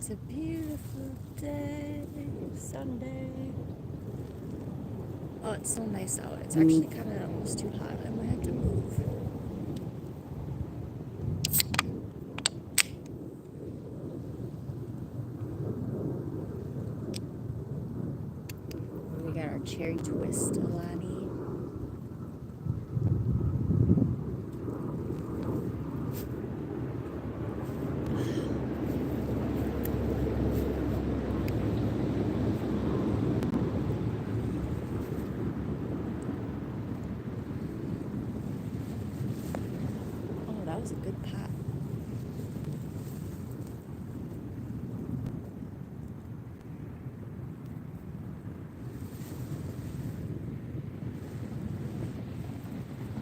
It's a beautiful day, Sunday. Oh, it's so nice out. It's actually kind of almost too hot. I might have to move. We got our cherry twist, Alani. Oh, that was a good pot.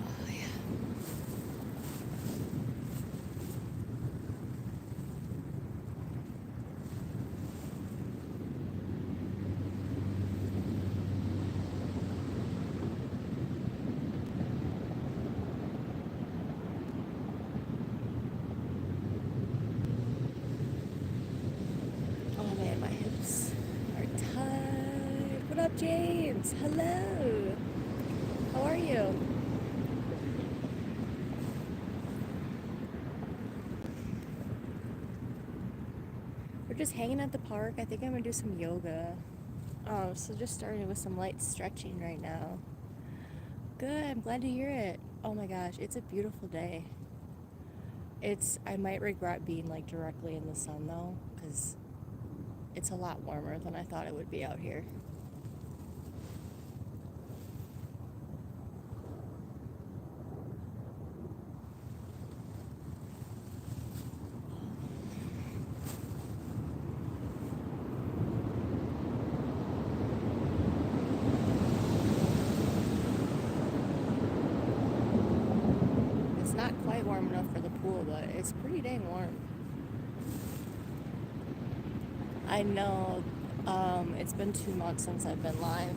Oh, yeah. Oh man, my hips are tight. What up, James? Hello. How are you? We're just hanging at the park. I think I'm gonna do some yoga. Oh, so just starting with some light stretching right now. Good, I'm glad to hear it. Oh my gosh, it's a beautiful day. I might regret being like directly in the sun though, because it's a lot warmer than I thought it would be out here. It's not quite warm enough for the pool, but it's pretty dang warm. I know, it's been 2 months since I've been live.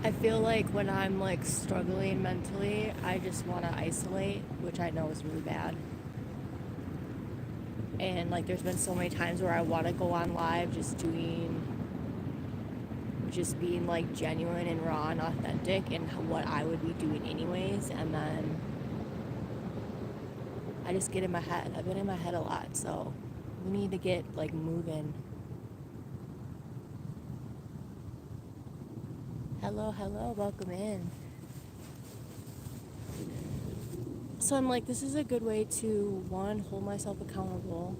I feel like when I'm like struggling mentally, I just want to isolate, which I know is really bad. And like there's been so many times where I want to go on live just being like genuine and raw and authentic and what I would be doing anyways, and then I just get in my head. I've been in my head a lot, so we need to get like moving. Hello, hello, welcome in. So I'm like, this is a good way to, one, hold myself accountable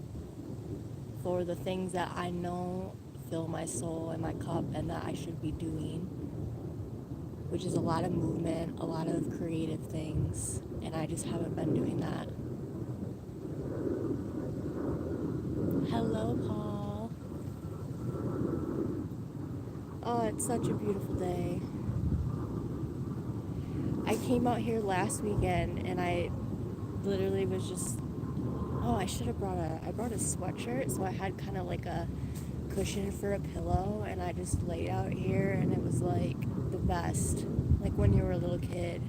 for the things that I know fill my soul and my cup and that I should be doing, which is a lot of movement, a lot of creative things, and I just haven't been doing that. Hello, Paul. Oh, it's such a beautiful day. I came out here last weekend and I literally was just, oh, I brought a sweatshirt, so I had kind of like a cushion for a pillow, and I just laid out here and it was like the best, like when you were a little kid.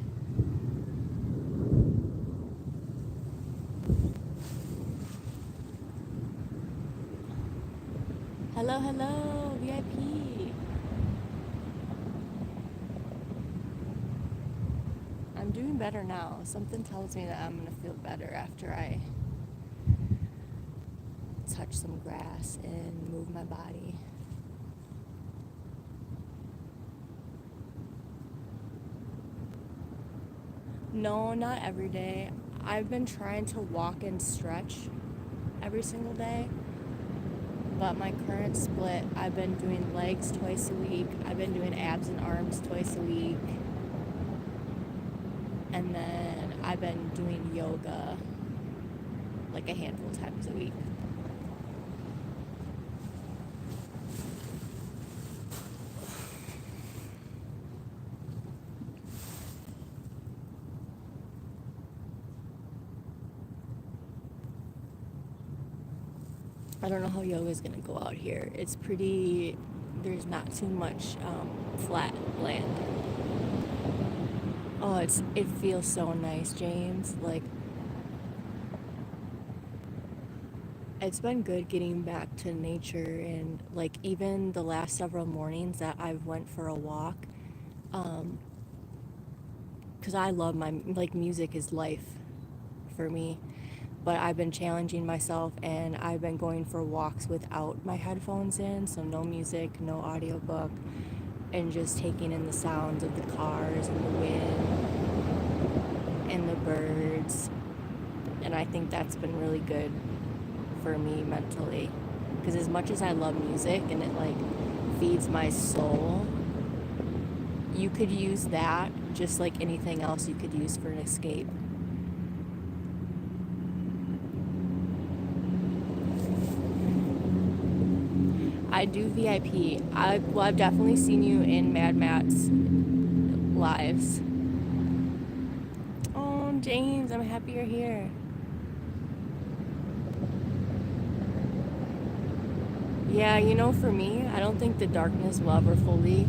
Hello, hello, VIP. I'm doing better now. Something tells me that I'm gonna feel better after I touch some grass and move my body. No, not every day. I've been trying to walk and stretch every single day, but my current split, I've been doing legs twice a week, I've been doing abs and arms twice a week, and then I've been doing yoga like a handful of times a week. I don't know how yoga is going to go out here. It's pretty, there's not too much flat land. Oh, it feels so nice, James. Like, it's been good getting back to nature, and like even the last several mornings that I've went for a walk, um, because I love my, like, music is life for me. But I've been challenging myself, and I've been going for walks without my headphones in, so no music, no audiobook, and just taking in the sounds of the cars and the wind and the birds. And I think that's been really good for me mentally. Because as much as I love music and it like feeds my soul, you could use that just like anything else you could use for an escape. I do VIP. I've definitely seen you in Mad Matt's lives. Oh, James, I'm happy you're here. Yeah, you know, for me, I don't think the darkness will ever fully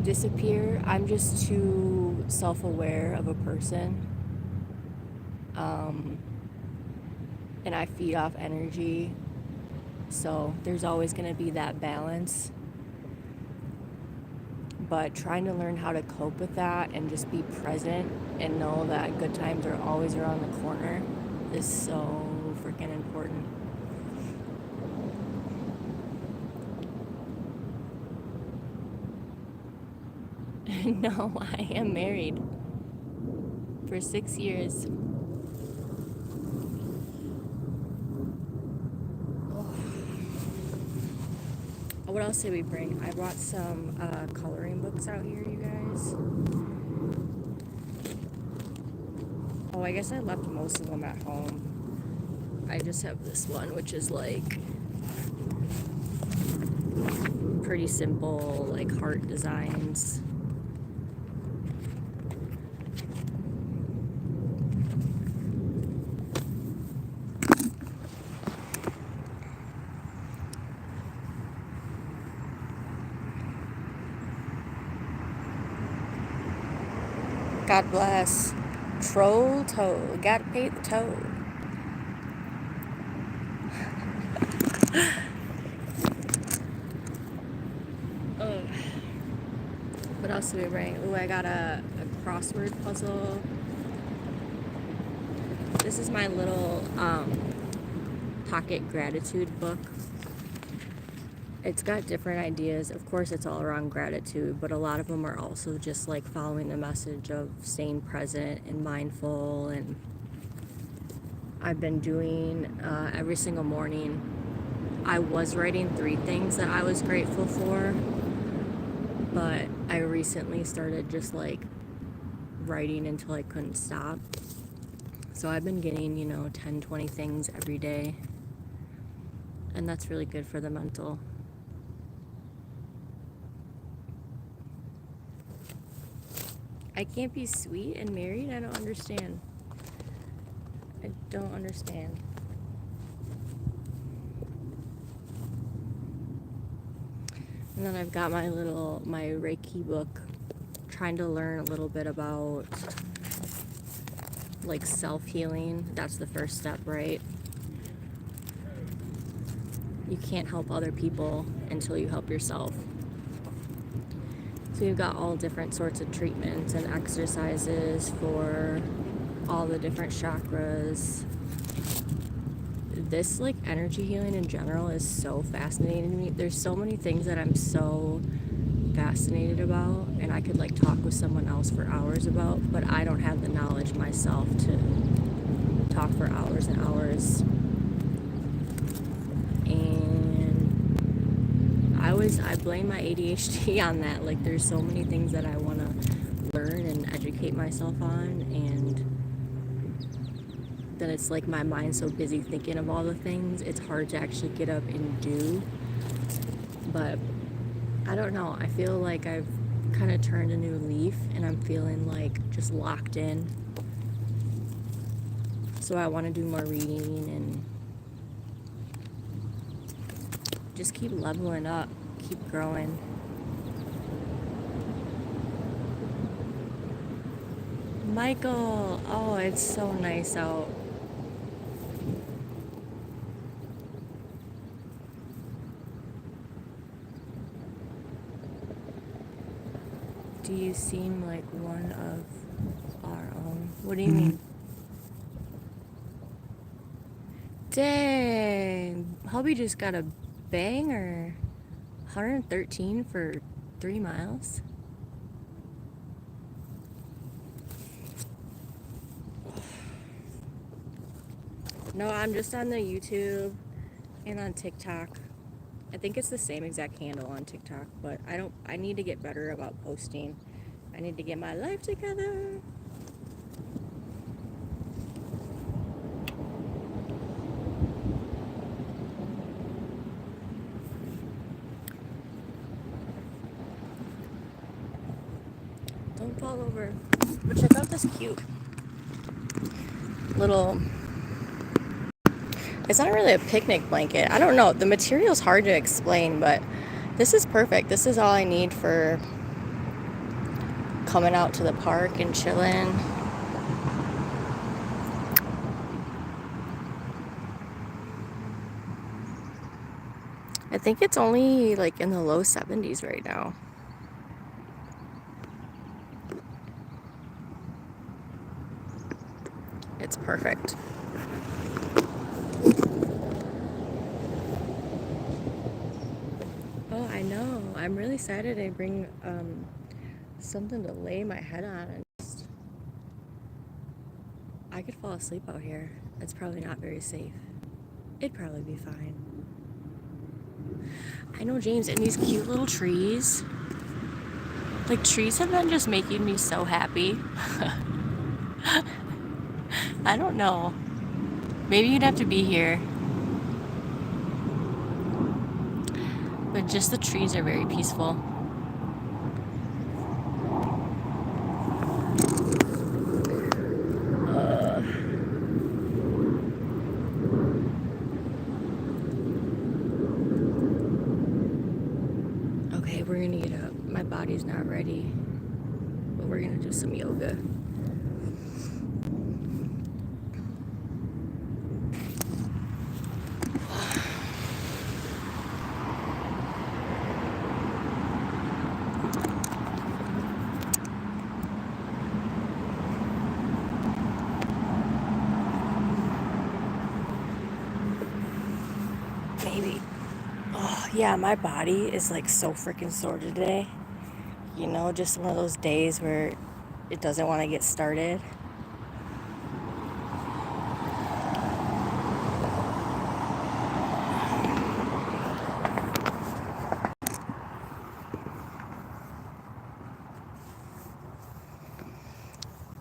disappear. I'm just too self-aware of a person. Um, and I feed off energy. So there's always going to be that balance. But trying to learn how to cope with that and just be present and know that good times are always around the corner is so freaking important. No, I am married for 6 years. What else did we bring? I brought some coloring books out here, you guys. Oh, I guess I left most of them at home. I just have this one, which is like pretty simple, like heart designs. God bless. Troll toe. Gotta pay the toll. Ugh. What else do we bring? Ooh, I got a crossword puzzle. This is my little pocket gratitude book. It's got different ideas. Of course, it's all around gratitude, but a lot of them are also just like following the message of staying present and mindful. And I've been doing every single morning. I was writing 3 things that I was grateful for, but I recently started just like writing until I couldn't stop. So I've been getting, 10, 20 things every day, and that's really good for the mental. I can't be sweet and married? I don't understand. I don't understand. And then I've got my Reiki book, trying to learn a little bit about like self-healing. That's the first step, right? You can't help other people until you help yourself. So you've got all different sorts of treatments and exercises for all the different chakras. This like energy healing in general is so fascinating to me. There's so many things that I'm so fascinated about, and I could like talk with someone else for hours about, but I don't have the knowledge myself to talk for hours and hours. And I blame my ADHD on that. Like there's so many things that I want to learn and educate myself on, and then it's like my mind's so busy thinking of all the things, it's hard to actually get up and do. But I don't know, I feel like I've kind of turned a new leaf, and I'm feeling like just locked in. So I want to do more reading and just keep leveling up, keep growing. Michael! Oh, it's so nice out. Do you seem like one of our own? What do you mean? Dang! Hubby just got a banger. 113 for 3 miles. No, I'm just on the YouTube and on TikTok. I think it's the same exact handle on TikTok, but I need to get better about posting. I need to get my life together. Don't fall over. But check out this cute little, it's not really a picnic blanket. I don't know. The material's hard to explain, but this is perfect. This is all I need for coming out to the park and chilling. I think it's only like in the low 70s right now. It's perfect. Oh, I know. I'm really excited to bring something to lay my head on. And just, I could fall asleep out here. It's probably not very safe. It'd probably be fine. I know, James, and these cute little trees. Like, trees have been just making me so happy. I don't know. Maybe you'd have to be here. But just the trees are very peaceful. Okay, we're gonna get up. My body's not ready, but we're gonna do some yoga. Maybe. Oh, yeah, my body is like so freaking sore today. You know, just one of those days where it doesn't want to get started.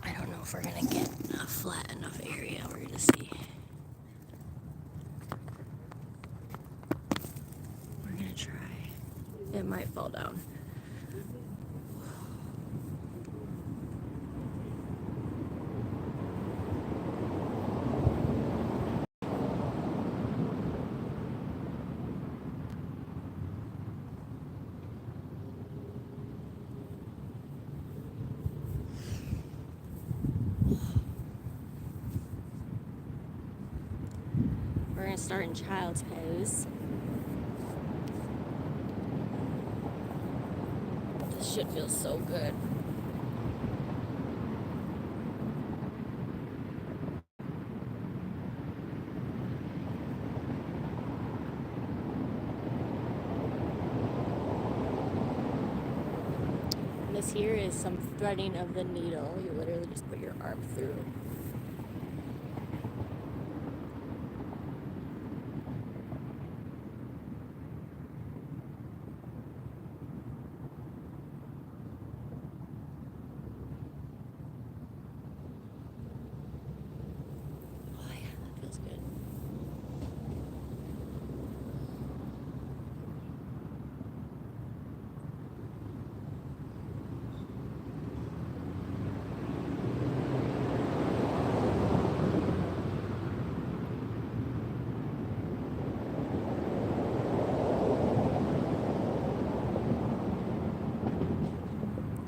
I don't know if we're gonna get a flat enough area. We're gonna see. We're gonna try. It might fall down. We're gonna start in child's pose. This shit feels so good. This here is some threading of the needle. You literally just put your arm through. Oh yeah, that feels good.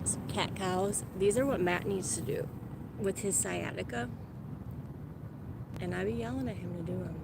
Some cat cows. These are what Matt needs to do. with his sciatica, and I be yelling at him to do them.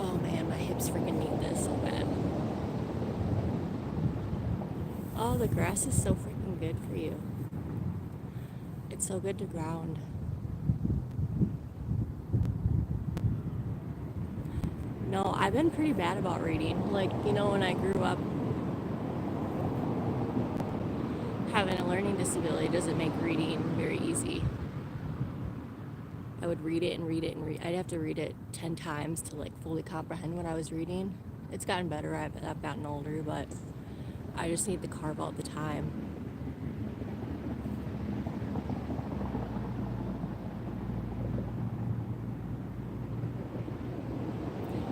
Oh man, my hips freaking need this so bad. Oh, the grass is so freaking good for you. It's so good to ground. No, I've been pretty bad about reading. Like, when I grew up, having a learning disability doesn't make reading very easy. I would read it and read it and read. I'd have to read it 10 times to like fully comprehend what I was reading. It's gotten better. I've gotten older, but I just need to carve out the time.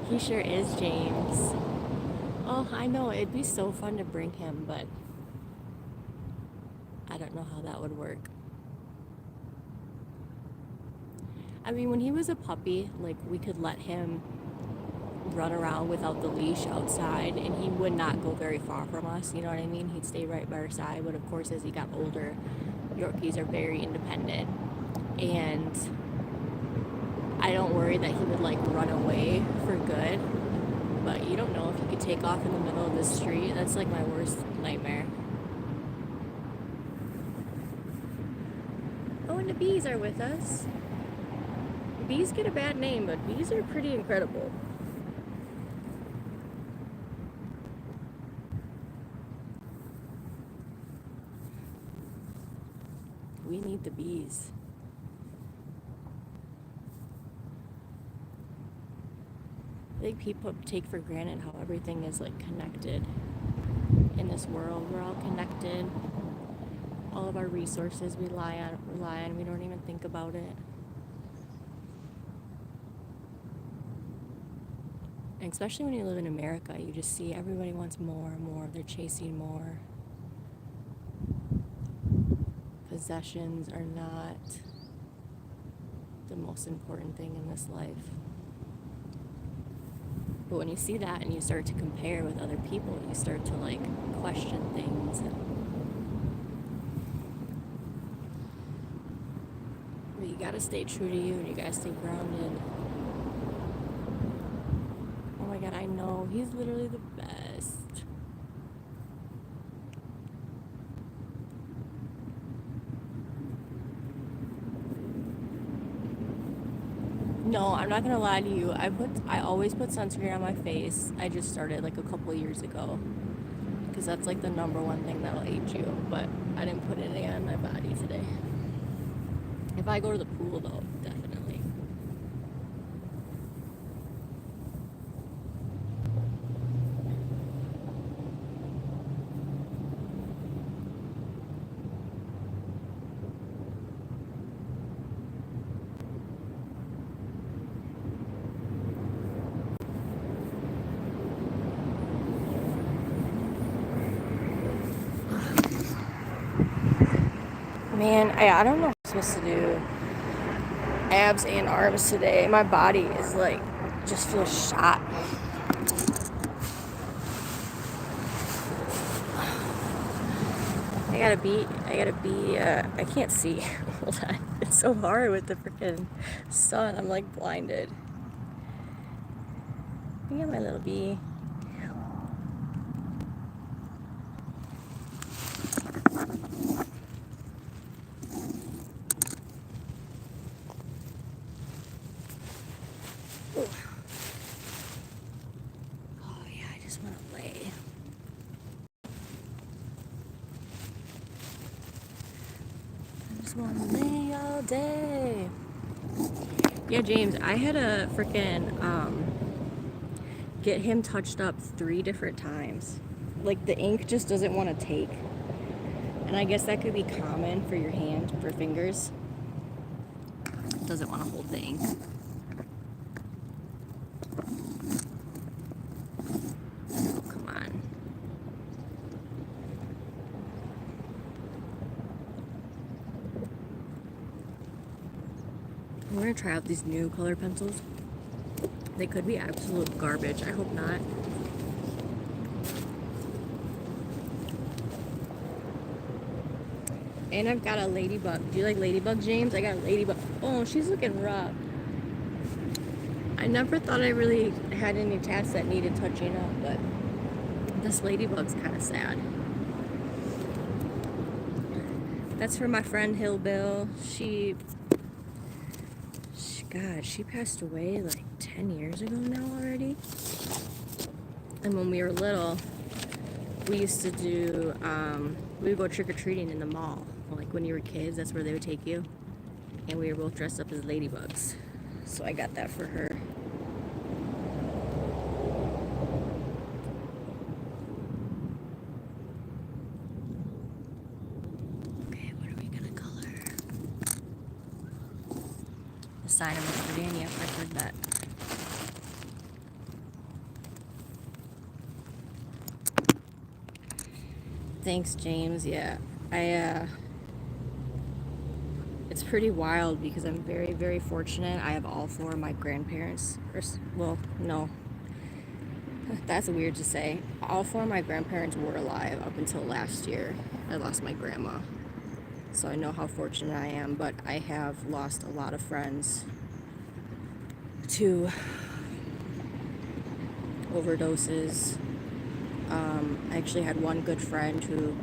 He sure is, James. Oh, I know. It'd be so fun to bring him, but I don't know how that would work. I mean, when he was a puppy, like, we could let him run around without the leash outside, and he would not go very far from us, you know what I mean? He'd stay right by our side, but of course, as he got older, Yorkies are very independent, and I don't worry that he would, like, run away for good, but you don't know if he could take off in the middle of the street. That's, like, my worst nightmare. Oh, and the bees are with us. Bees get a bad name, but bees are pretty incredible. We need the bees. I think people take for granted how everything is like connected in this world. We're all connected. All of our resources we rely on. We don't even think about it. And especially when you live in America, you just see everybody wants more and more. They're chasing more. Possessions are not the most important thing in this life. But when you see that and you start to compare with other people, you start to like question things. But you gotta stay true to you and you gotta stay grounded. Oh my god, I know. He's literally the best. No, I'm not gonna lie to you. I always put sunscreen on my face. I just started like a couple years ago because that's like the number one thing that'll age you. But I didn't put any on my body today. If I go to the pool though, definitely. Man, I don't know what I'm supposed to do. Abs and arms today. My body is like, just feels shot. I can't see. Hold on. It's so hard with the freaking sun. I'm like blinded. Look at my little bee. just wanna lay all day. Yeah, James, I had to freaking get him touched up 3 different times. Like, the ink just doesn't want to take. And I guess that could be common for your hand, for fingers. It doesn't want to hold the ink. Come on. I'm gonna try out these new color pencils. They could be absolute garbage. I hope not. And I've got a ladybug. Do you like ladybug, James? I got a ladybug. Oh, she's looking rough. I never thought I really had any tats that needed touching up, but this ladybug's kind of sad. That's for my friend Hillbill. God, she passed away like 10 years ago now already. And when we were little, we used to do, we would go trick-or-treating in the mall. Like when you were kids, that's where they would take you. And we were both dressed up as ladybugs. So I got that for her. Okay, what are we gonna color? The sign of Mr. Dan, yep, I've heard that. Thanks, James. Yeah, it's pretty wild because I'm very, very fortunate. I have all 4 of my grandparents. Well, no, that's weird to say. All 4 of my grandparents were alive up until last year. I lost my grandma. So I know how fortunate I am, but I have lost a lot of friends to overdoses. I actually had one good friend who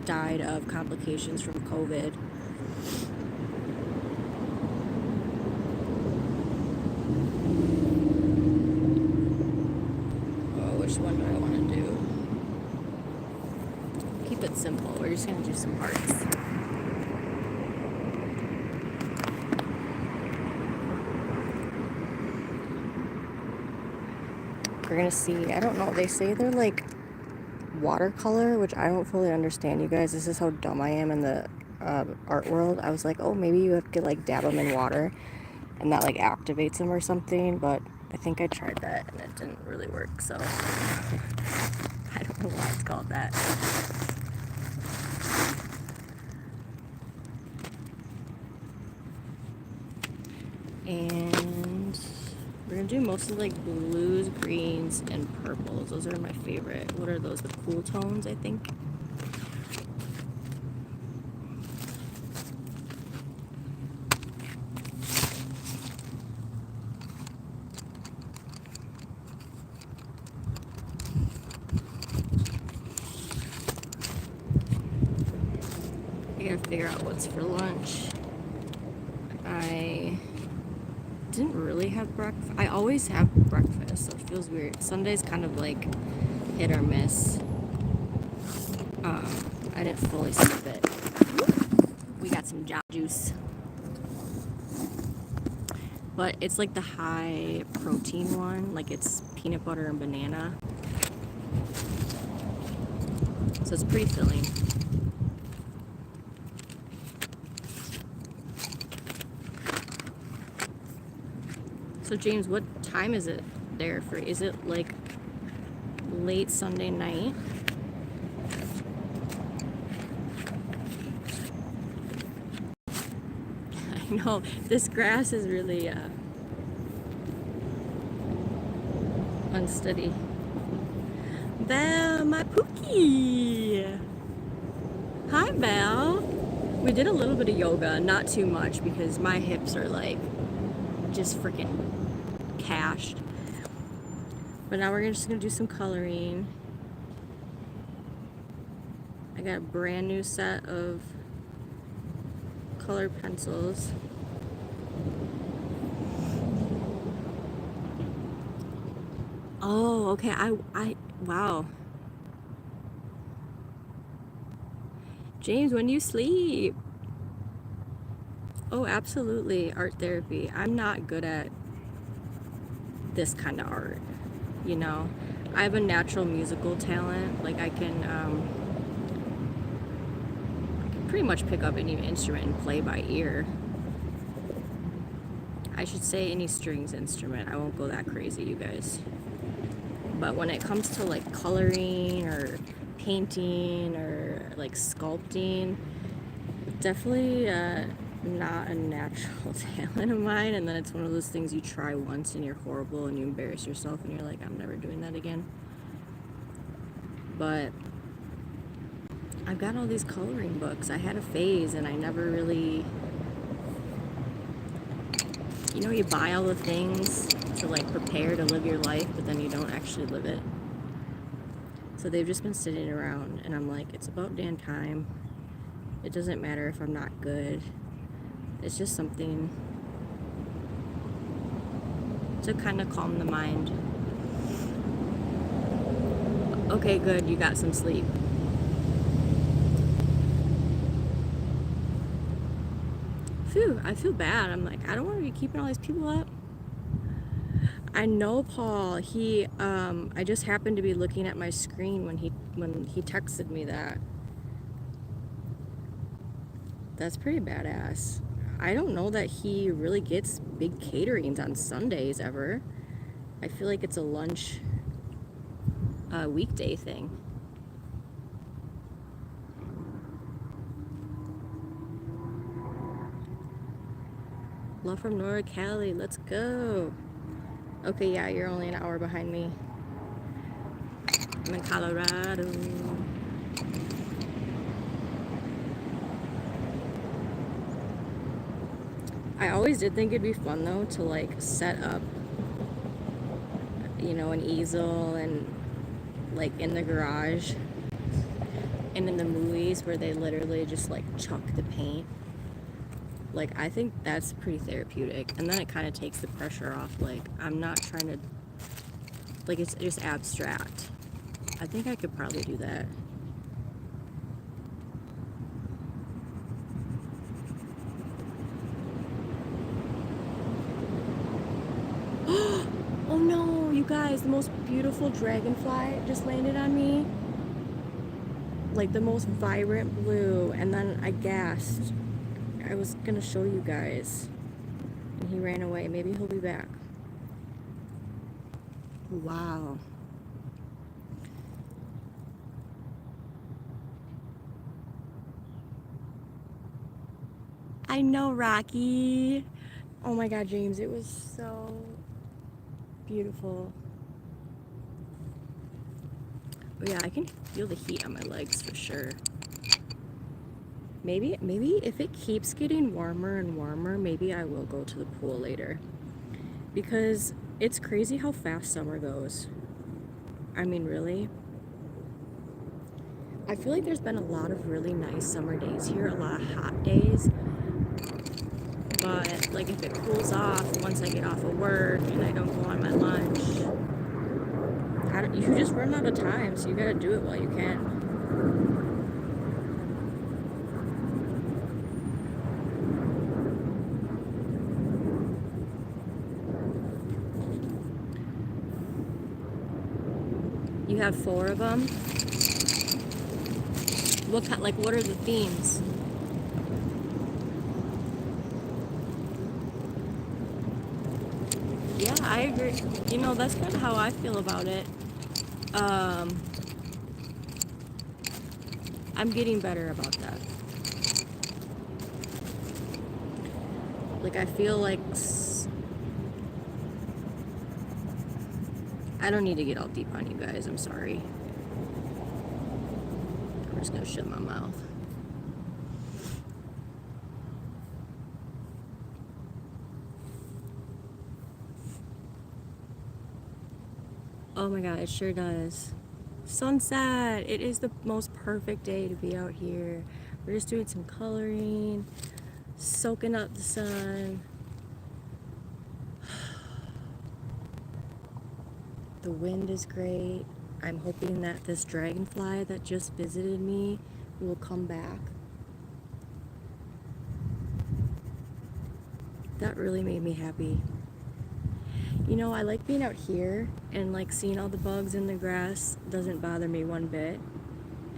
died of complications from COVID. Oh, which one do I want to do? Keep it simple. We're just going to do some hearts. We're going to see, I don't know, they say they're like watercolor, which I don't fully understand, you guys. This is how dumb I am in the art world. I was like, oh, maybe you have to like dab them in water and that like activates them or something, but I think I tried that and it didn't really work, so I don't know why it's called that. And we're gonna do mostly like blues, greens, and purples. Those are my favorite. What are those? The cool tones, I think. I gotta figure out what's for lunch. I didn't really have breakfast. I always have breakfast, so it feels weird. Sunday's kind of like hit or miss. I didn't fully skip it. We got some Jamba Juice, but it's like the high protein one. Like it's peanut butter and banana, so it's pretty filling. So James, what time is it there for? Is it like late Sunday night? I know, this grass is really unsteady. Belle, my Pookie! Hi, Belle! We did a little bit of yoga, not too much because my hips are like just freaking cashed. But now we're just gonna do some coloring. I got a brand new set of color pencils. Oh, okay. Wow. James, when do you sleep? Oh, absolutely, art therapy. I'm not good at this kind of art, you know. I have a natural musical talent. Like I can pretty much pick up any instrument and play by ear. I should say any strings instrument. I won't go that crazy, you guys. But when it comes to like coloring or painting or like sculpting, definitely not a natural talent of mine. And then it's one of those things you try once and you're horrible and you embarrass yourself and you're like, I'm never doing that again. But I've got all these coloring books. I had a phase and I never really, you know, you buy all the things to like prepare to live your life, but then you don't actually live it. So they've just been sitting around and I'm like, it's about damn time. It doesn't matter if I'm not good. It's just something to kind of calm the mind. Okay, good, you got some sleep. Phew, I feel bad. I'm like, I don't want to be keeping all these people up. I know Paul. I just happened to be looking at my screen when he texted me that. That's pretty badass. I don't know that he really gets big caterings on Sundays ever. I feel like it's a lunch weekday thing. Love from Nora Cali, let's go. Okay, yeah, you're only an hour behind me. I'm in Colorado. I always did think it'd be fun though to like set up, you know, an easel and like in the garage and in the movies where they literally just like chuck the paint. Like I think that's pretty therapeutic, and then it kind of takes the pressure off. Like I'm not trying to, like it's just abstract. I think I could probably do that. Oh no, you guys, the most beautiful dragonfly just landed on me. Like the most vibrant blue, and then I gasped. I was gonna show you guys. And he ran away. Maybe he'll be back. Wow. I know, Rocky. Oh my god, James, it was so beautiful. Oh yeah, I can feel the heat on my legs for sure. Maybe if it keeps getting warmer and warmer, maybe I will go to the pool later. Because it's crazy how fast summer goes. I mean, really. I feel like there's been a lot of really nice summer days here, a lot of hot days. But like if it cools off once I get off of work and I don't go on my lunch, you just run out of time, so you gotta do it while you can. You have 4 of them. What are the themes? Yeah, I agree. You know, that's kind of how I feel about it. I'm getting better about that. Like, I feel like I don't need to get all deep on you guys. I'm sorry. I'm just gonna shut my mouth. Oh my god, it sure does. Sunset! It is the most perfect day to be out here. We're just doing some coloring, soaking up the sun. The wind is great. I'm hoping that this dragonfly that just visited me will come back. That really made me happy. You know, I like being out here and like seeing all the bugs in the grass doesn't bother me one bit.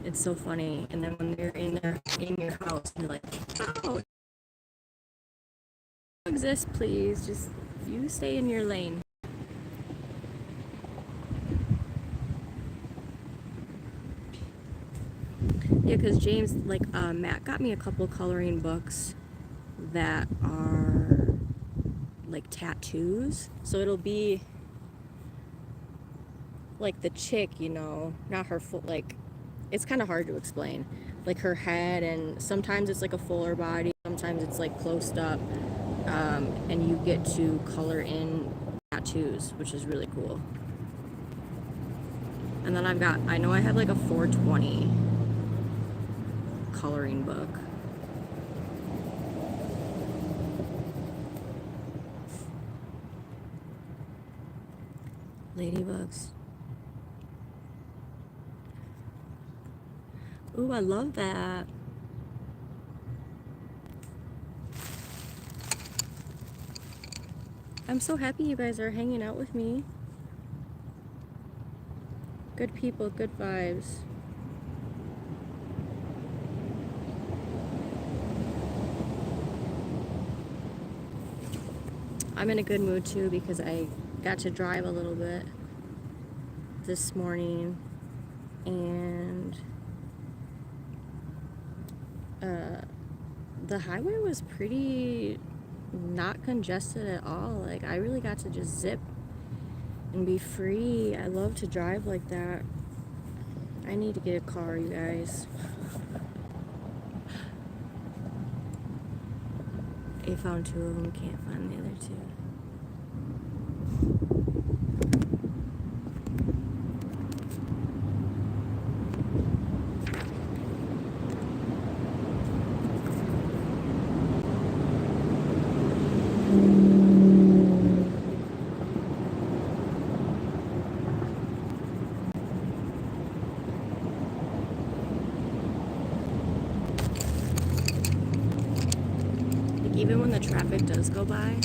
It's so funny. And then when they're in your house, you're like, oh, exist, please. Just you stay in your lane. Yeah, because James, like, Matt got me a couple coloring books that are like tattoos. So it'll be like the chick, you know, not her full, like, it's kind of hard to explain. Like her head, and sometimes it's like a fuller body, sometimes it's like closed up. And you get to color in tattoos, which is really cool. And then I know I have like a 420 coloring book. Ladybugs. Ooh, I love that. I'm so happy you guys are hanging out with me. Good people, good vibes. I'm in a good mood too because I got to drive a little bit this morning, and the highway was pretty not congested at all. Like, I really got to just zip and be free. I love to drive like that. I need to get a car, you guys. I found 2 of them, can't find the other 2. Like, even when the traffic does go by,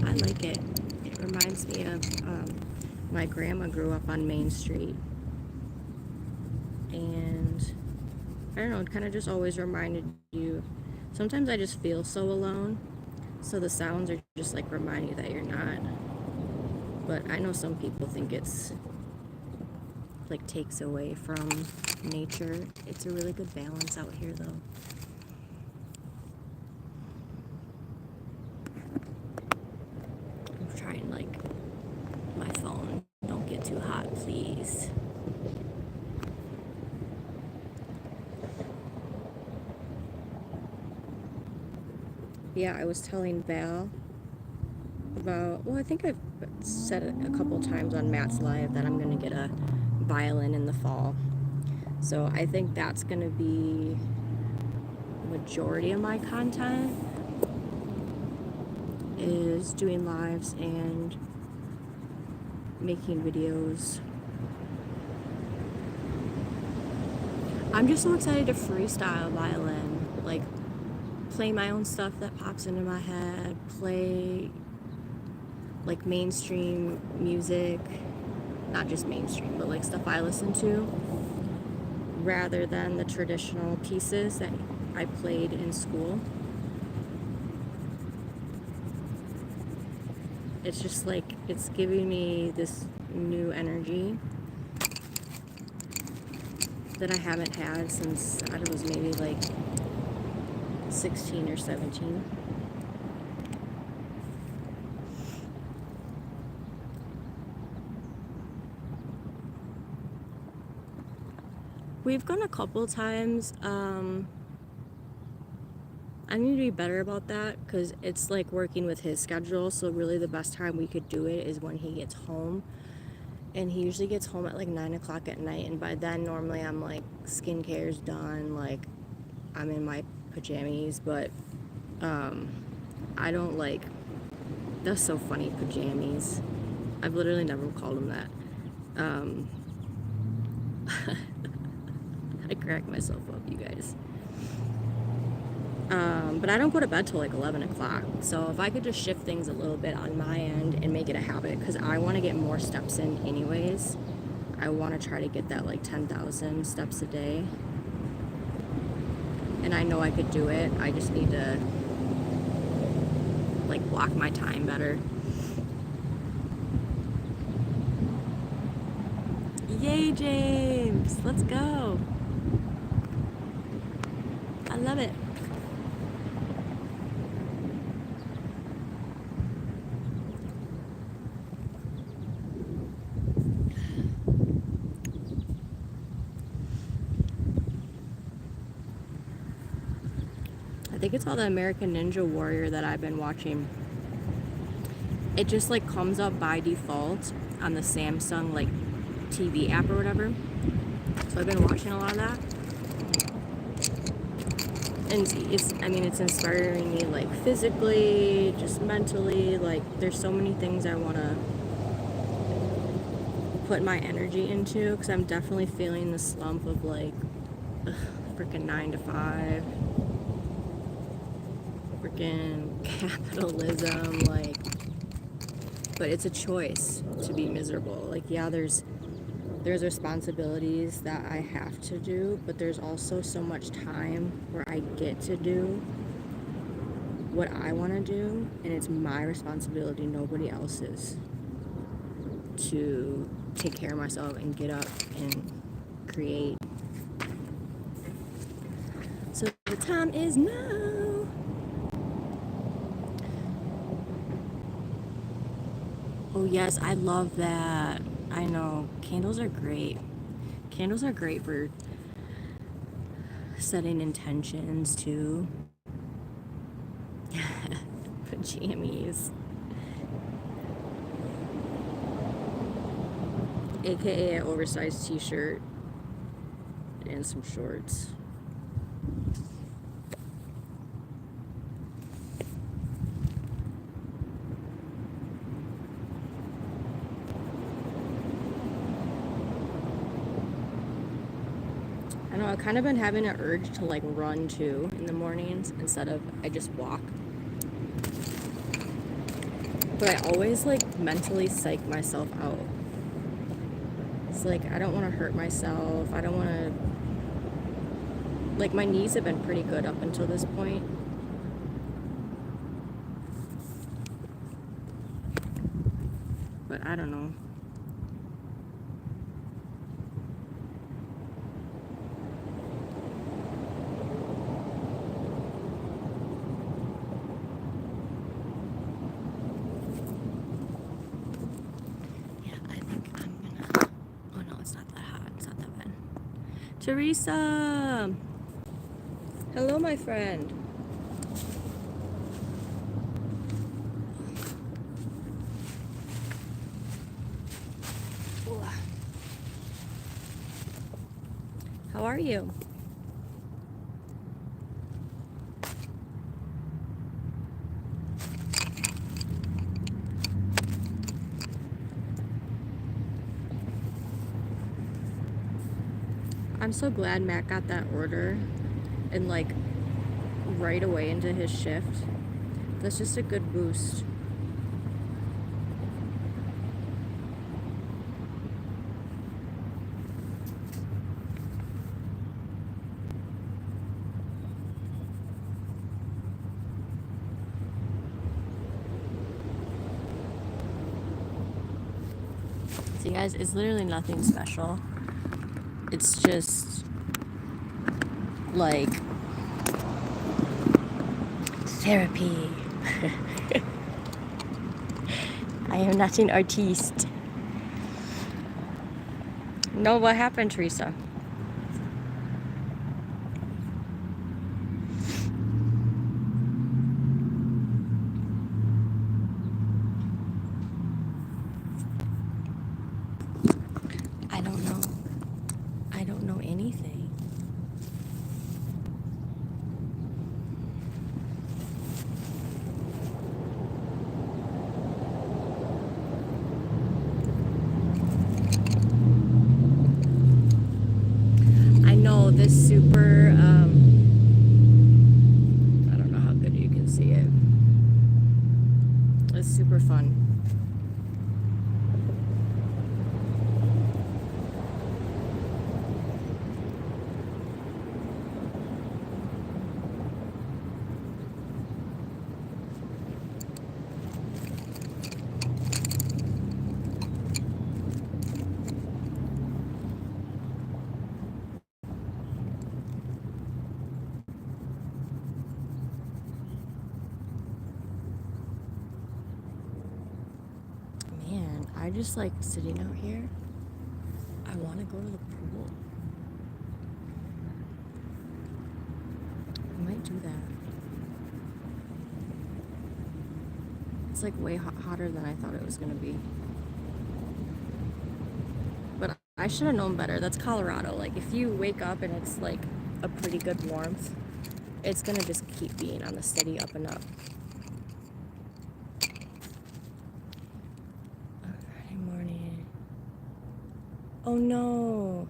I like it. It reminds me of my grandma grew up on Main Street, and I don't know, it kind of just always reminded you. Sometimes I just feel so alone, so the sounds are just like remind you that you're not. But I know some people think it's like takes away from nature. It's a really good balance out here though. I'm trying, like, my phone don't get too hot, please. Yeah, I was telling Val about, well, I think I've said it a couple times on Matt's Live that I'm gonna get a violin in the fall. So I think that's gonna be majority of my content, is doing lives and making videos. I'm just so excited to freestyle violin, like play my own stuff that pops into my head, play like mainstream music, not just mainstream, but like stuff I listen to, rather than the traditional pieces that I played in school. It's just like, it's giving me this new energy that I haven't had since I was maybe like 16 or 17. We've gone a couple times. I need to be better about that because it's like working with his schedule. So really the best time we could do it is when he gets home. And he usually gets home at like 9 o'clock at night. And by then normally I'm like skincare's done. Like I'm in my pajamas. But I don't like, that's so funny, pajamas. I've literally never called him that. I crack myself up, you guys. But I don't go to bed till like 11 o'clock. So if I could just shift things a little bit on my end and make it a habit, because I want to get more steps in anyways. I want to try to get that like 10,000 steps a day. And I know I could do it. I just need to like block my time better. Yay, James! Let's go. I love it. I think it's all the American Ninja Warrior that I've been watching. It just like comes up by default on the Samsung like TV app or whatever. So I've been watching a lot of that. And it's inspiring me like physically, just mentally. Like there's so many things I want to put my energy into, because I'm definitely feeling the slump of like freaking 9 to 5. Freaking capitalism, like, but it's a choice to be miserable. Like, yeah, there's responsibilities that I have to do, but there's also so much time where I get to do what I want to do, and it's my responsibility, nobody else's, to take care of myself and get up and create. So the time is now. Oh yes, I love that. I know. Candles are great. Candles are great for setting intentions too. Pajamas. AKA an oversized t-shirt and some shorts. I know, I've kind of been having an urge to like run too in the mornings instead of I just walk. But I always like mentally psych myself out. It's like I don't want to hurt myself. I don't want to, like, my knees have been pretty good up until this point. But I don't know. Teresa! Hello, my friend. How are you? I'm so glad Matt got that order and like right away into his shift. That's just a good boost. See guys, it's literally nothing special. It's just like therapy. I am not an artiste. No, what happened, Teresa? I don't know. I don't know anything. I know this super super fun. Man, I just like sitting out here. I want to go to the pool. I might do that. It's like way hotter than I thought it was gonna be. But I should have known better. That's Colorado. Like, if you wake up and it's like a pretty good warmth, it's gonna just keep being on the steady up and up. Friday morning. Oh no.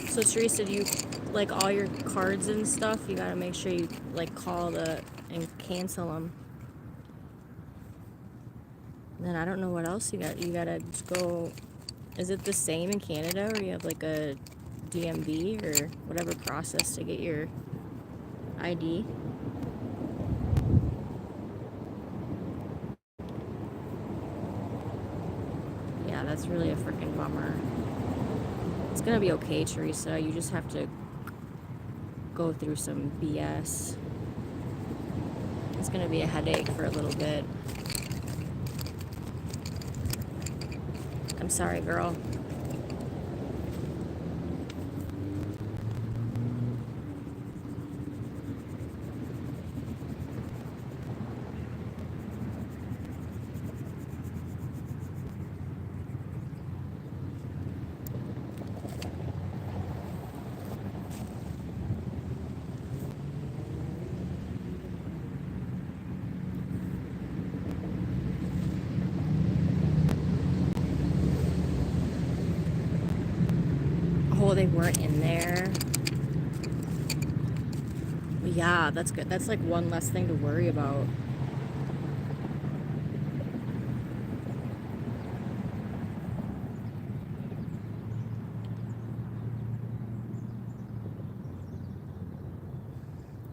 So Teresa, do you like all your cards and stuff? You gotta make sure you like call and cancel them. And then I don't know what else you got. You gotta just go. Is it the same in Canada, or you have like a DMV or whatever process to get your ID? Yeah, that's really a freaking bummer. It's gonna be okay, Teresa. You just have to go through some BS. It's gonna be a headache for a little bit. I'm sorry, girl. Oh, they weren't in there. Yeah, that's good. That's like one less thing to worry about.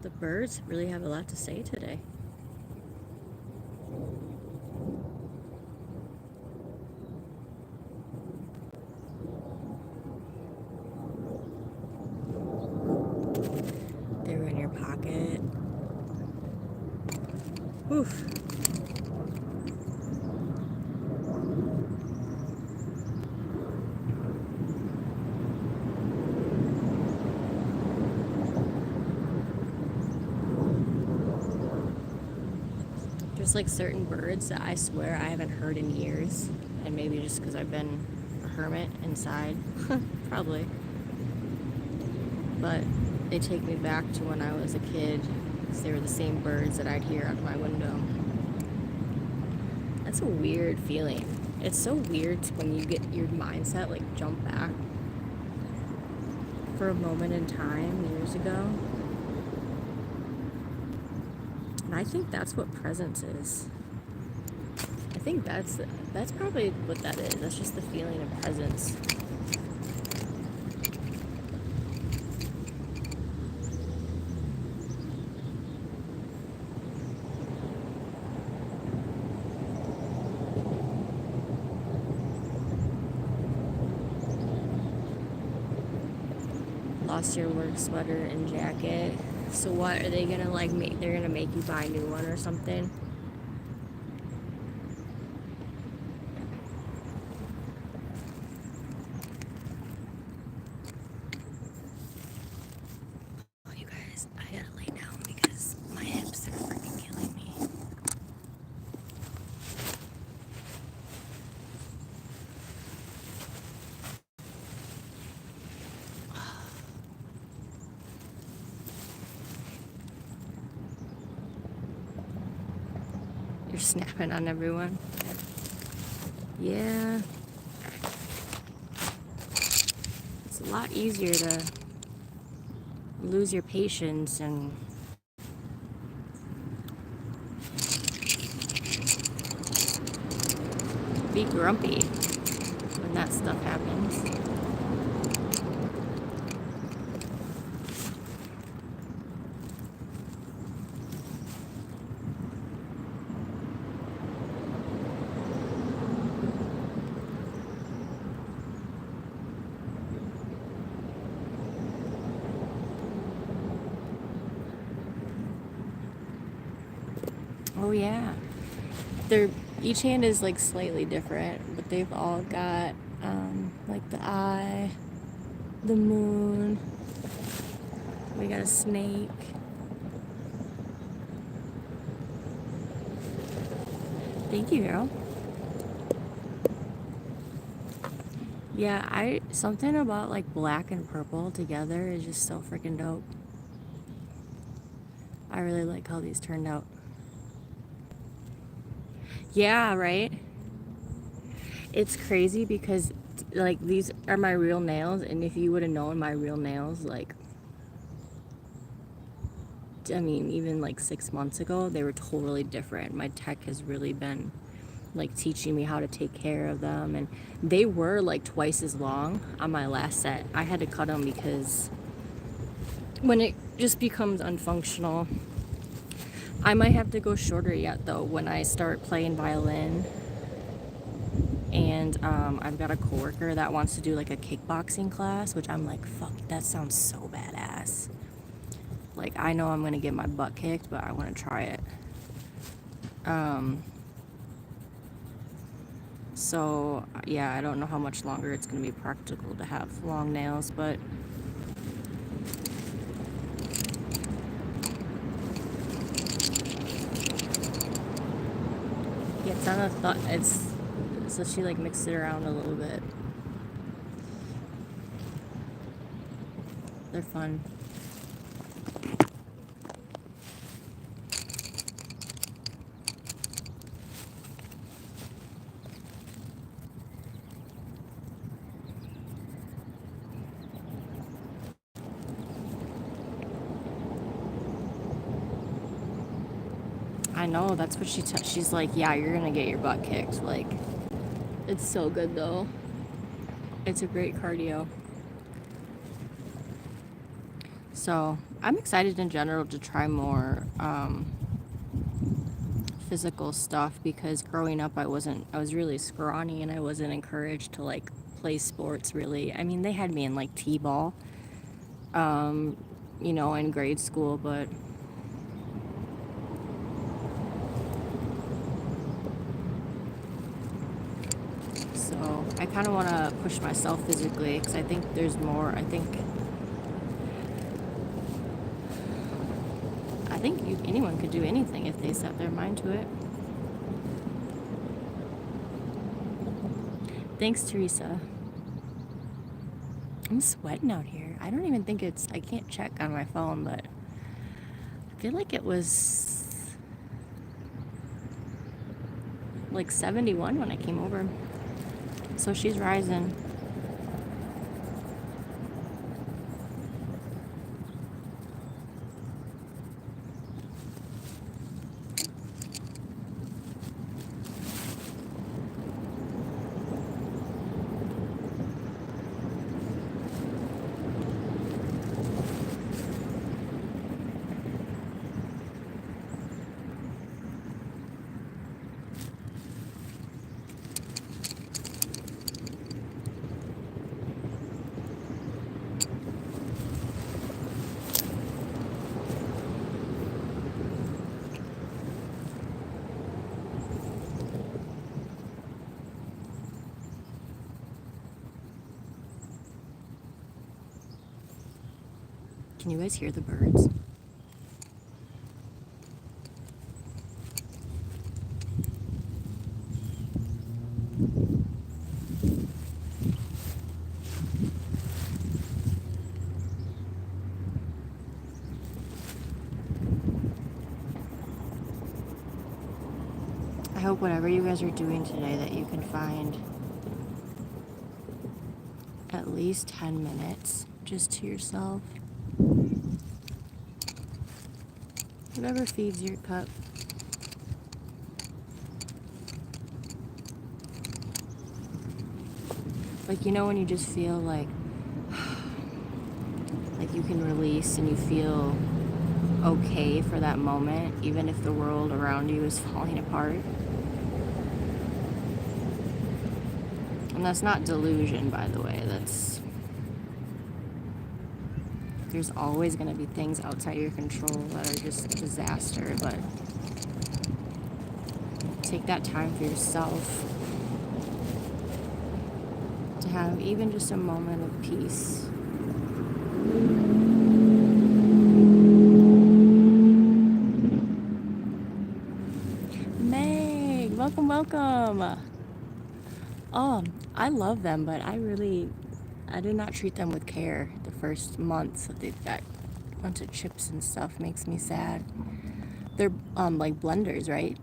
The birds really have a lot to say today. They were in your pocket. Oof. There's like certain birds that I swear I haven't heard in years, and maybe just because I've been a hermit inside, probably. But they take me back to when I was a kid, because they were the same birds that I'd hear out my window. That's a weird feeling. It's so weird when you get your mindset like jump back for a moment in time years ago. And I think that's what presence is. I think that's probably what that is. That's just the feeling of presence. Lost your work sweater and jacket. So what are they gonna like make? They're gonna make you buy a new one or something? Oh, you guys, I gotta lay down because my hips are freaking killing me. You're snapping on everyone. Yeah. It's a lot easier to lose your patience and be grumpy when that stuff happens. Oh yeah, they're each hand is like slightly different, but they've all got like the eye, the moon. We got a snake. Thank you, girl. Yeah, something about like black and purple together is just so freaking dope. I really like how these turned out. Yeah, right? It's crazy because like these are my real nails, and if you would have known my real nails, like, I mean, even like 6 months ago, they were totally different. My tech has really been like teaching me how to take care of them, and they were like twice as long on my last set. I had to cut them because when it just becomes unfunctional. I might have to go shorter yet though when I start playing violin. And I've got a coworker that wants to do like a kickboxing class, which I'm like, fuck, that sounds so badass. Like, I know I'm gonna get my butt kicked, but I want to try it. So yeah, I don't know how much longer it's gonna be practical to have long nails, but yeah, it's on a thought. It's so she like mixed it around a little bit. They're fun. I know, that's what she's like, yeah, you're gonna get your butt kicked. Like, it's so good though. It's a great cardio. So I'm excited in general to try more physical stuff, because growing up I was really scrawny and I wasn't encouraged to like play sports really. I mean, they had me in like t-ball, you know, in grade school, but so I kind of want to push myself physically because I think there's more. I think anyone could do anything if they set their mind to it. Thanks, Teresa. I'm sweating out here. I don't even think I can't check on my phone, but I feel like it was like 71 when I came over. So she's rising. Can you guys hear the birds? I hope whatever you guys are doing today that you can find at least 10 minutes just to yourself. Whatever feeds your cup. Like, you know, when you just feel like you can release and you feel okay for that moment, even if the world around you is falling apart. And that's not delusion, by the way. There's always going to be things outside your control that are just a disaster, but take that time for yourself to have even just a moment of peace. Meg, welcome. I love them, but I did not treat them with care the first month that they've got a bunch of chips and stuff. Makes me sad. They're like blenders, right?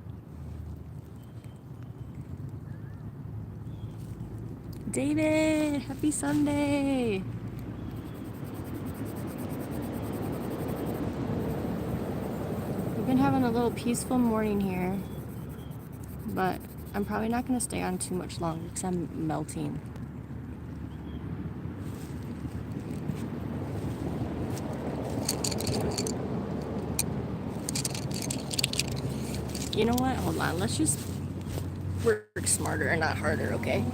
David, happy Sunday. We've been having a little peaceful morning here, but I'm probably not going to stay on too much longer because I'm melting. You know what? Hold on. Let's just work smarter and not harder, okay?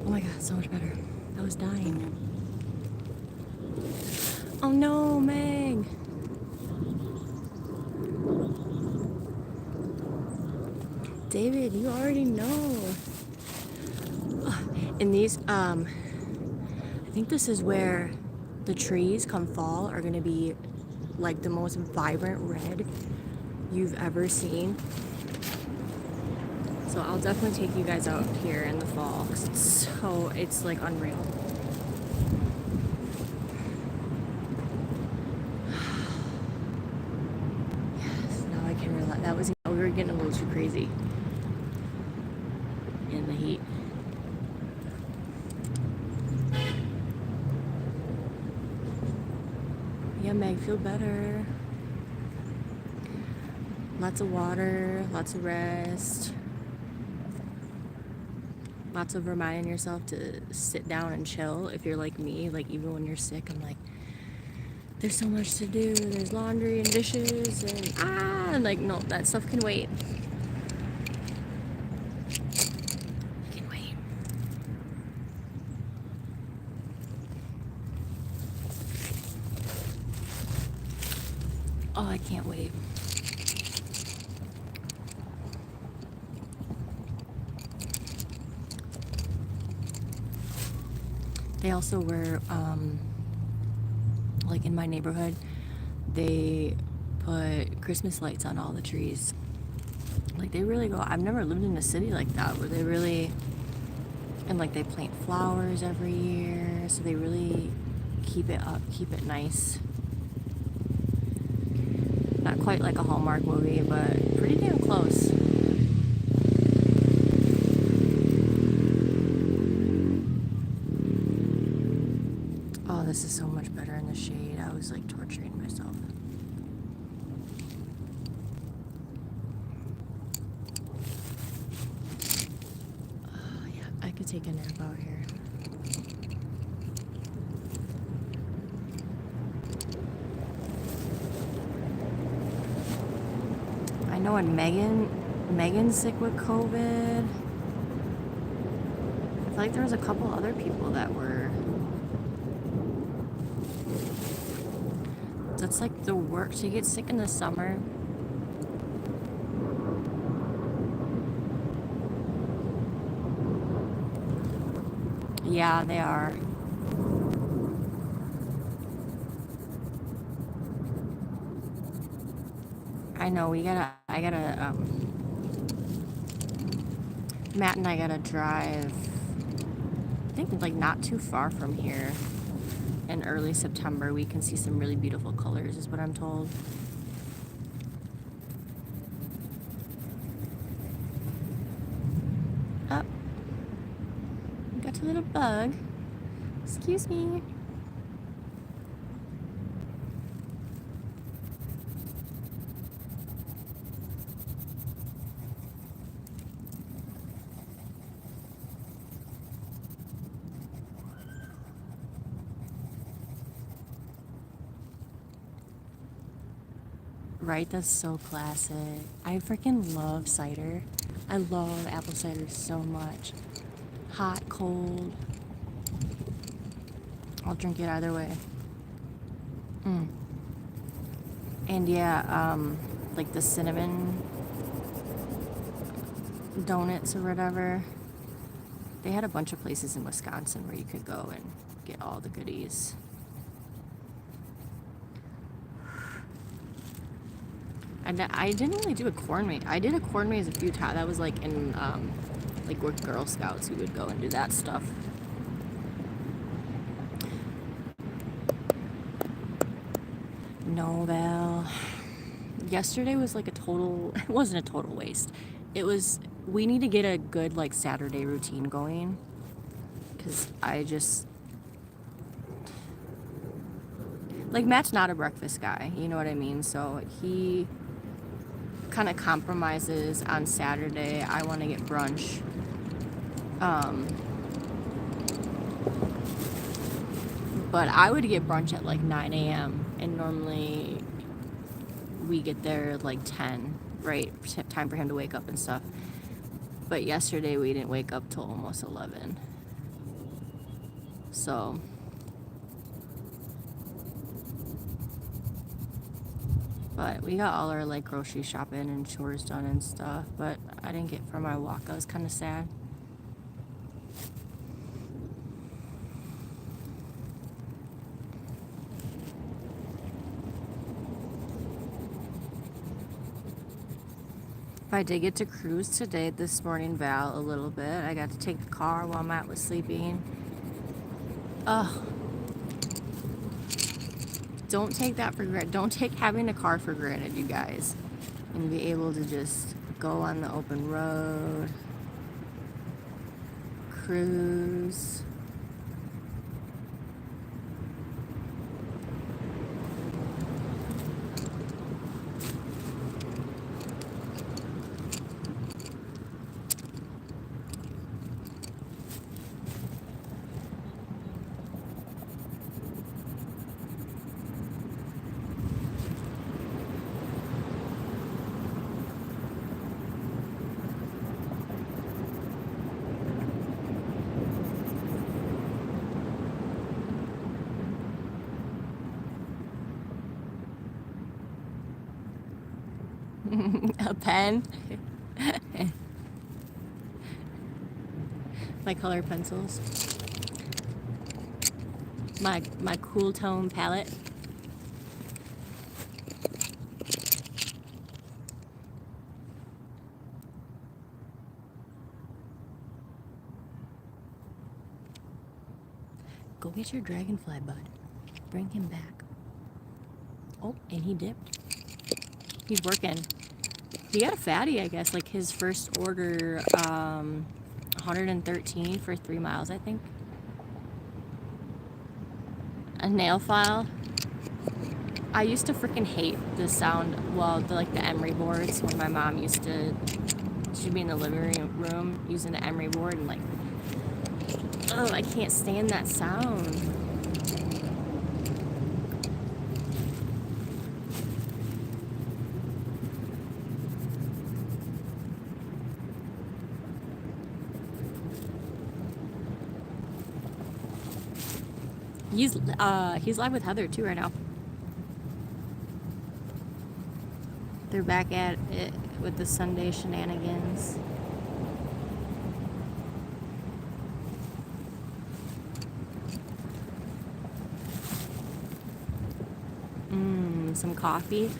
Oh my god, so much better. I was dying. Oh no, Meg. David, you already know. And these, I think this is where the trees come fall are gonna be like the most vibrant red you've ever seen. So I'll definitely take you guys out here in the fall because it's like unreal. Yes, now I can relax. We were getting a little too crazy in the heat. Yeah, Meg, feel better. Lots of water, lots of rest. Lots of reminding yourself to sit down and chill. If you're like me, like even when you're sick, I'm like, there's so much to do. There's laundry and dishes and like, no, that stuff can wait. It can wait. Oh, I can't wait. They also were, like in my neighborhood, they put Christmas lights on all the trees. Like they really go, I've never lived in a city like that where they really, and like they plant flowers every year. So they really keep it up, keep it nice. Not quite like a Hallmark movie, but pretty damn close. Oh, this is so much better in the shade. I was like torturing myself. Oh, yeah, I I could take a nap out here. I know when Megan's sick with COVID. I feel like there was a couple other people that were. That's like the work to get sick in the summer. Yeah, they are. I know Matt and I gotta drive, I think like not too far from here. In early September, we can see some really beautiful colors, is what I'm told. Oh, got a little bug. Excuse me. Right, that's so classic. I freaking love cider. I love apple cider so much. Hot, cold. I'll drink it either way. And yeah, like the cinnamon donuts or whatever. They had a bunch of places in Wisconsin where you could go and get all the goodies. And I didn't really do a corn maze. I did a corn maze a few times. That was like in, like with Girl Scouts, we would go and do that stuff. No, Val. Yesterday was like a total, it wasn't a total waste. It was, we need to get a good like Saturday routine going. Because I just, like Matt's not a breakfast guy, you know what I mean? So he kind of compromises on Saturday. I want to get brunch. But I would get brunch at like 9 a.m. and normally we get there like 10, right? Time for him to wake up and stuff. But yesterday we didn't wake up till almost 11. So but we got all our like grocery shopping and chores done and stuff, but I didn't get for my walk. I was kind of sad. I did get to cruise today this morning, Val, a little bit. I got to take the car while Matt was sleeping. Ugh. Don't take that for granted. Don't take having a car for granted, you guys. And be able to just go on the open road, cruise. A pen. My color pencils. My cool tone palette. Go get your dragonfly, bud. Bring him back. Oh, and he dipped. He's working. He got a fatty, I guess. Like his first order, 113 for 3 miles, I think. A nail file. I used to freaking hate the sound, well, the emery boards when my mom used to, she'd be in the living room using the emery board and like Oh, I can't stand that sound. He's live with Heather too right now. They're back at it with the Sunday shenanigans. Some coffee.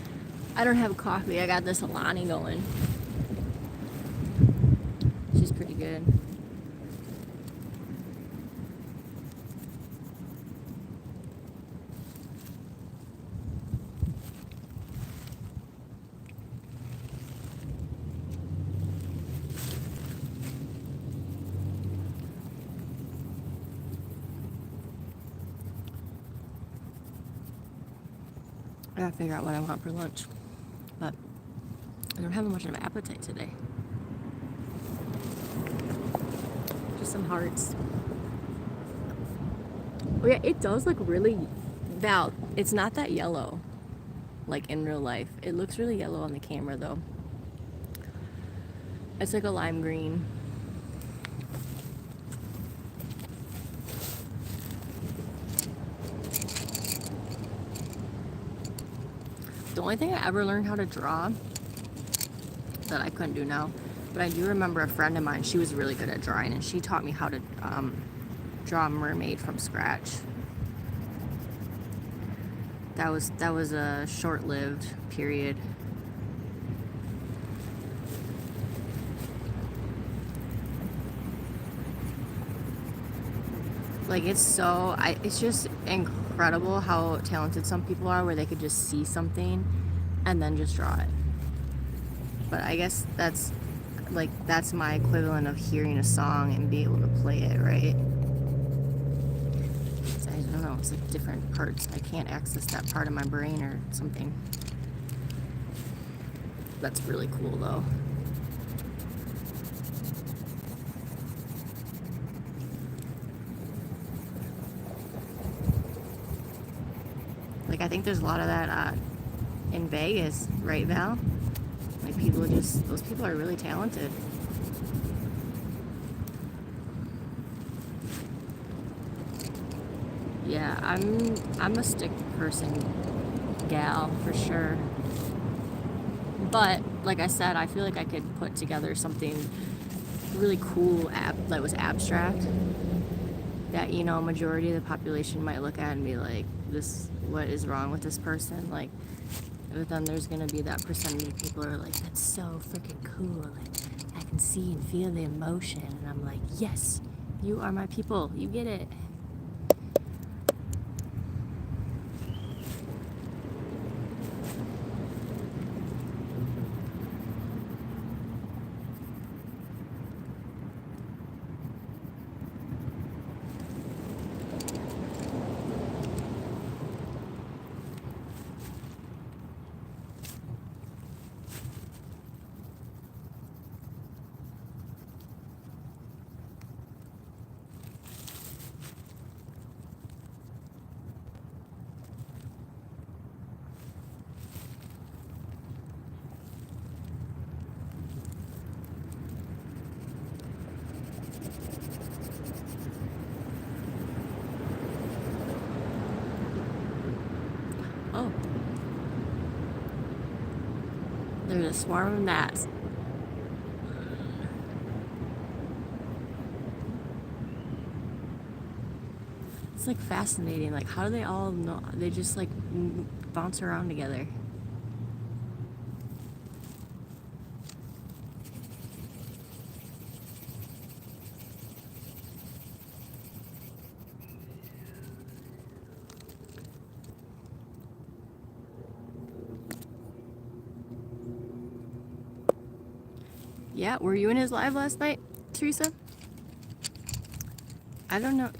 I don't have coffee. I got this Alani going. She's pretty good. I gotta figure out what I want for lunch, but I don't have much of an appetite today. Just some hearts. Oh yeah, it does look really, Val, it's not that yellow, like in real life. It looks really yellow on the camera though. It's like a lime green. The only thing I ever learned how to draw that I couldn't do now, but I do remember a friend of mine, she was really good at drawing, and she taught me how to draw a mermaid from scratch. That was a short-lived period. Like it's just incredible how talented some people are, where they could just see something and then just draw it. But I guess that's my equivalent of hearing a song and be able to play it, right? I don't know, it's like different parts. I can't access that part of my brain or something. That's really cool though. Like, I think there's a lot of that in Vegas, right, Val? Like, those people are really talented. Yeah, I'm a stick person gal for sure. But like I said, I feel like I could put together something really cool that was abstract, that, you know, a majority of the population might look at and be like, what is wrong with this person? Like, but then there's gonna be that percentage of people who are like, that's so freaking cool. Like, I can see and feel the emotion. And I'm like, yes, you are my people. You get it. Oh. There's a swarm of gnats. It's like fascinating. Like, how do they all know? They just like bounce around together. Yeah, were you in his live last night, Teresa? I don't know.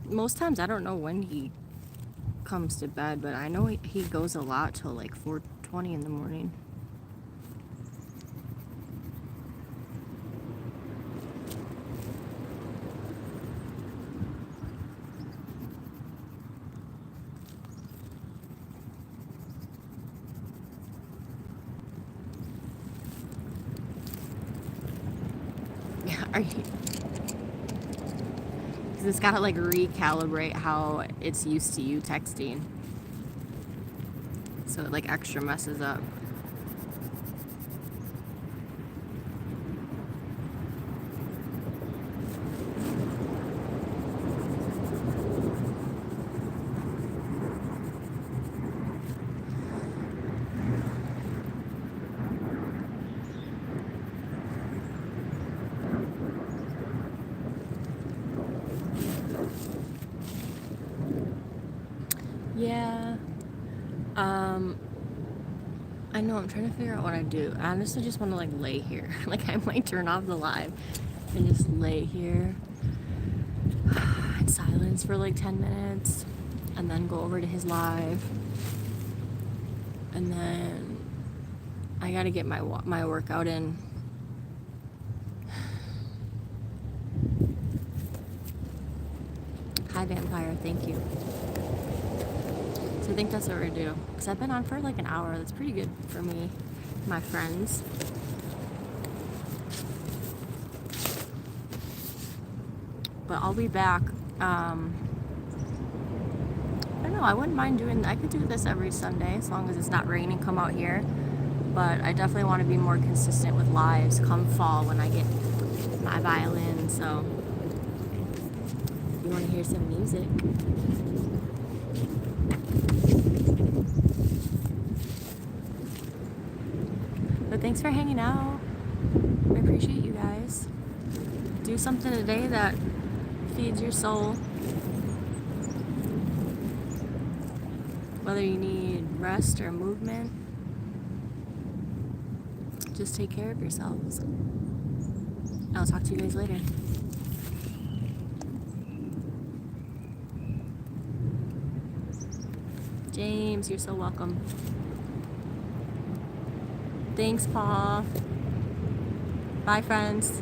Most times I don't know when he comes to bed, but I know he goes a lot till like 4:20 in the morning. Are you? Because it's got to like recalibrate how it's used to you texting. So it like extra messes up. Yeah. I know, I'm trying to figure out what I do. I honestly just want to like lay here. Like I might turn off the live and just lay here in silence for like 10 minutes and then go over to his live. And then I gotta get my workout in. Hi Vampire, thank you. So I think that's what we're gonna do. Because I've been on for like an hour. That's pretty good for me, my friends. But I'll be back. I don't know, I wouldn't mind I could do this every Sunday as long as it's not raining, come out here. But I definitely want to be more consistent with lives come fall when I get my violin. So if you want to hear some music. But thanks for hanging out. I appreciate you guys. Do something today that feeds your soul. Whether you need rest or movement, just take care of yourselves. I'll talk to you guys later. James, you're so welcome. Thanks, Paul. Bye, friends.